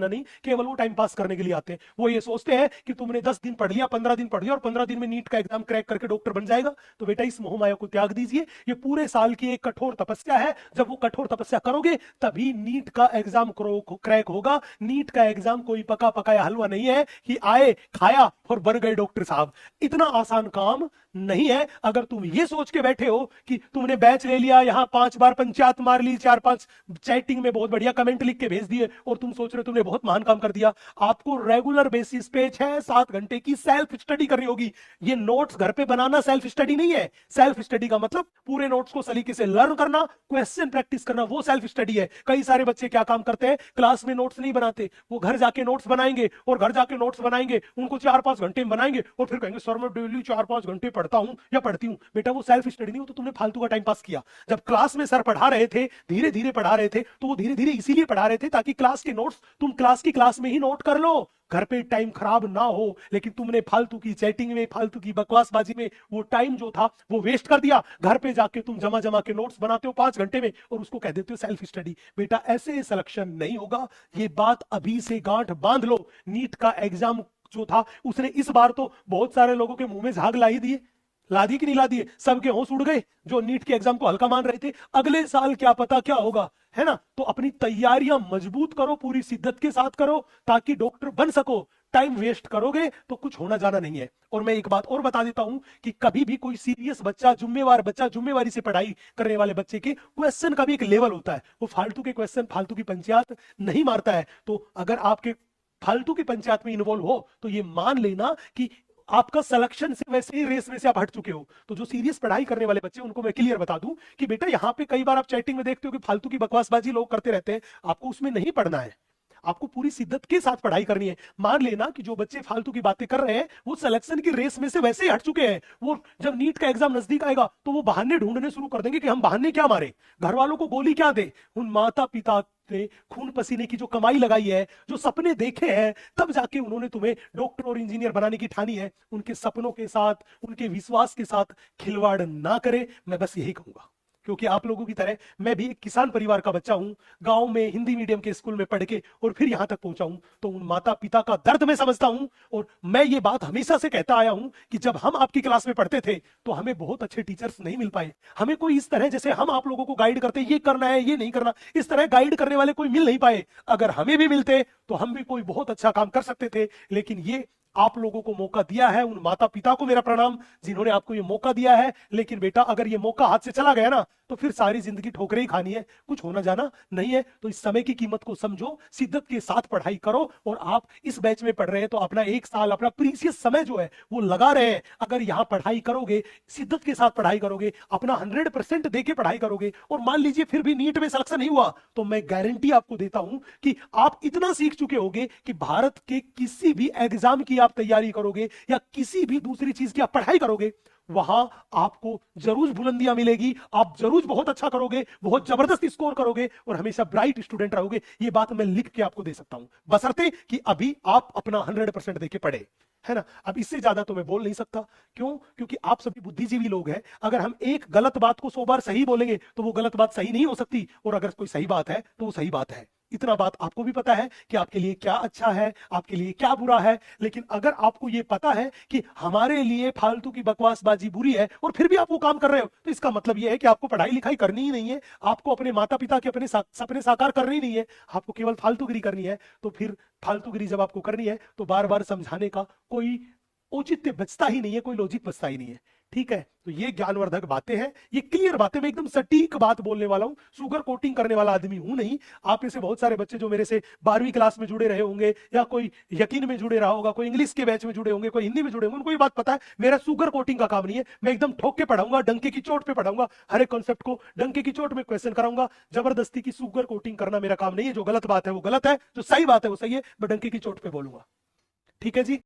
नहीं, केवल वो टाइम पास करने के लिए आते हैं। वो ये सोचते हैं कि तुमने 10 दिन पढ़ लिया, 15 दिन पढ़ लिया और 15 दिन में नीट का एग्जाम क्रैक करके डॉक्टर बन जाएगा। तो बेटा इस मोहमाया को त्याग दीजिए। ये पूरे साल की एक कठोर तपस्या है। जब वो कठोर तपस्या करोगे तभी नीट का एग्जाम क्रैक होगा। नीट का एग्जाम कोई पका पकाया हलवा नहीं है कि आए खाया और बन गए डॉक्टर साहब। इतना आसान काम नहीं है। अगर तुम ये सोच के बैठे हो कि तुमने बैच ले लिया, यहां 5 बार पंचायत मार ली, 4-5 चैटिंग में बहुत बढ़िया कमेंट लिख के भेज दिए और तुम सोच रहे हो तुमने बहुत महान काम कर दिया, आपको रेगुलर बेसिस पे 6-7 घंटे की सेल्फ स्टडी करनी होगी। ये नोट्स घर पे बनाना सेल्फ स्टडी नहीं है। सेल्फ स्टडी का मतलब पूरे नोट्स को सलीके से लर्न करना, क्वेश्चन प्रैक्टिस करना, वो सेल्फ स्टडी है। कई सारे बच्चे क्या काम करते हैं, क्लास में नोट्स नहीं बनाते, वो घर जाके नोट्स बनाएंगे और घर जाके नोट्स बनाएंगे, उनको 4-5 घंटे में बनाएंगे और फिर कहेंगे सर मैं डेली 4-5 घंटे पढ़ता हूं या पढ़ती हूं। बेटा वो सेल्फ स्टडी नहीं, हो तो तुमने फालतू का टाइम पास किया। जब क्लास में सर पढ़ा रहे थे, धीरे धीरे पढ़ा रहे थे, तो वो धीरे धीरे इसीलिए पढ़ा रहे थे ताकि क्लास के नोट्स तुम क्लास की क्लास में ही नोट कर लो, घर पे टाइम खराब ना हो। लेकिन तुमने फालतू की चैटिंग में, फालतू की बकवासबाजी में वो टाइम जो था वो वेस्ट कर दिया। घर पे जाके तुम जमा जमा के नोट्स बनाते हो 5 घंटे में और उसको कह देते हो सेल्फ स्टडी। बेटा ऐसे सिलेक्शन नहीं होगा। ये बात अभी से गांठ बांध लो। नीट का एग्जाम जो था उसने इस बार तो बहुत सारे लोगों के मुंह में झाग ला ही दिए, ला दी कि नहीं ला दिए? सबके होश उड़ गए जो नीट के एग्जाम को हल्का मान रहे थे। अगले साल क्या पता क्या होगा, है ना? तो अपनी तैयारियां मजबूत करो, पूरी शिद्दत के साथ करो ताकि डॉक्टर बन सको। टाइम वेस्ट करोगे तो कुछ होना जाना नहीं है। और मैं एक बात और बता देता हूं कि कभी भी कोई सीरियस बच्चा, जुम्मेवार बच्चा, जुम्मेवारी से पढ़ाई करने वाले बच्चे के क्वेश्चन का भी एक लेवल होता है। वो फालतू के क्वेश्चन, फालतू की पंचायत नहीं मारता है। तो अगर आपके फालतू की पंचायत में इन्वॉल्व हो तो ये मान लेना कि आपका सिलेक्शन से वैसे ही रेस में से आप हट चुके हो। तो जो सीरियस पढ़ाई करने वाले बच्चे, उनको मैं क्लियर बता दूं कि बेटा यहाँ पे कई बार आप चैटिंग में देखते हो कि फालतू की बकवासबाजी लोग करते रहते हैं, आपको उसमें नहीं पढ़ना है। आपको पूरी शिद्दत के साथ पढ़ाई करनी है। मान लेना कि जो बच्चे फालतू की बातें कर रहे हैं वो सिलेक्शन की रेस में से वैसे ही हट चुके हैं। वो जब नीट का एग्जाम नजदीक आएगा तो वो बहाने ढूंढने शुरू कर देंगे कि हम बहाने क्या मारे, घर वालों को गोली क्या दे। उन माता पिता ने खून पसीने की जो कमाई लगाई है, जो सपने देखे हैं, तब जाके उन्होंने तुम्हें डॉक्टर और इंजीनियर बनाने की ठानी है। उनके सपनों के साथ, उनके विश्वास के साथ खिलवाड़ ना करे, मैं बस यही कहूंगा। क्योंकि आप लोगों की तरह मैं भी एक किसान परिवार का बच्चा हूं, गांव में हिंदी मीडियम के स्कूल में पढ़ के और फिर यहां तक पहुंचा हूं। तो उन माता पिता का दर्द मैं समझता हूं। और मैं ये बात हमेशा से कहता आया हूं कि जब हम आपकी क्लास में पढ़ते थे तो हमें बहुत अच्छे टीचर्स नहीं मिल पाए। हमें कोई इस तरह, जैसे हम आप लोगों को गाइड करते, ये करना है, ये नहीं करना, इस तरह गाइड करने वाले कोई मिल नहीं पाए। अगर हमें भी मिलते तो हम भी कोई बहुत अच्छा काम कर सकते थे। लेकिन ये आप लोगों को मौका दिया है, उन माता पिता को मेरा प्रणाम जिन्होंने आपको ये मौका दिया है। लेकिन बेटा अगर ये मौका हाथ से चला गया ना तो फिर सारी जिंदगी ठोकरें ही खानी है, कुछ होना जाना नहीं है। तो इस समय की कीमत को समझो, शिद्दत के साथ पढ़ाई करो। और आप इस बैच में पढ़ रहे हैं तो अपना 1 साल, अपना प्रीसियस समय जो है वो लगा रहे हैं। अगर यहां पढ़ाई करोगे, शिद्दत के साथ पढ़ाई करोगे, अपना 100% देके पढ़ाई करोगे और मान लीजिए फिर भी नीट में सिलेक्शन नहीं हुआ, तो मैं गारंटी आपको देता हूं कि आप इतना सीख चुके होगे कि भारत के किसी भी एग्जाम की आप तैयारी करोगे या किसी भी दूसरी चीज की आप पढ़ाई करोगे, वहां आपको जरूर बुलंदियां मिलेगी। आप जरूर बहुत अच्छा करोगे, बहुत जबरदस्त स्कोर करोगे और हमेशा ब्राइट स्टूडेंट रहोगे। ये बात मैं लिख के आपको दे सकता हूं, बशर्ते कि अभी आप अपना 100% देके पढ़े, है ना? अब इससे ज्यादा तो मैं बोल नहीं सकता। क्यों? क्योंकि आप सभी बुद्धिजीवी लोग हैं। अगर हम एक गलत बात को 100 बार सही बोलेंगे तो वो गलत बात सही नहीं हो सकती, और अगर कोई सही बात है तो वो सही बात है। इतना बात आपको भी पता है कि आपके लिए क्या अच्छा है, आपके लिए क्या बुरा है। लेकिन अगर आपको ये पता है कि हमारे लिए फालतू की बकवासबाजी बुरी है और फिर भी आप वो काम कर रहे हो, तो इसका मतलब ये है कि आपको पढ़ाई लिखाई करनी ही नहीं है, आपको अपने माता पिता के अपने सपने साकार करने ही नहीं है, आपको केवल फालतूगिरी करनी है। तो फिर फालतूगिरी जब आपको करनी है तो बार बार समझाने का कोई औचित्य बचता ही नहीं है, कोई लॉजिक बचता ही नहीं है। ठीक है? तो ये ज्ञानवर्धक बातें हैं, ये क्लियर बातें, मैं एकदम सटीक बात बोलने वाला हूं, सुगर कोटिंग करने वाला आदमी हूं नहीं। आप में से बहुत सारे बच्चे जो मेरे से 12वीं क्लास में जुड़े रहे होंगे, या कोई यकीन में जुड़े रहा होगा, कोई इंग्लिश के बैच में जुड़े होंगे, कोई हिंदी में जुड़े होंगे, उनको ये बात पता है मेरा सुगर कोटिंग का काम नहीं है। मैं एकदम ठोक के पढ़ाऊंगा, डंके की चोट पे पढ़ाऊंगा, हर एक कॉन्सेप्ट को डंके की चोट में क्वेश्चन कराऊंगा। जबरदस्ती की सुगर कोटिंग करना मेरा काम नहीं है। जो गलत बात है वो गलत है, जो सही बात है वो सही है, मैं डंके की चोट पे बोलूंगा। ठीक है जी?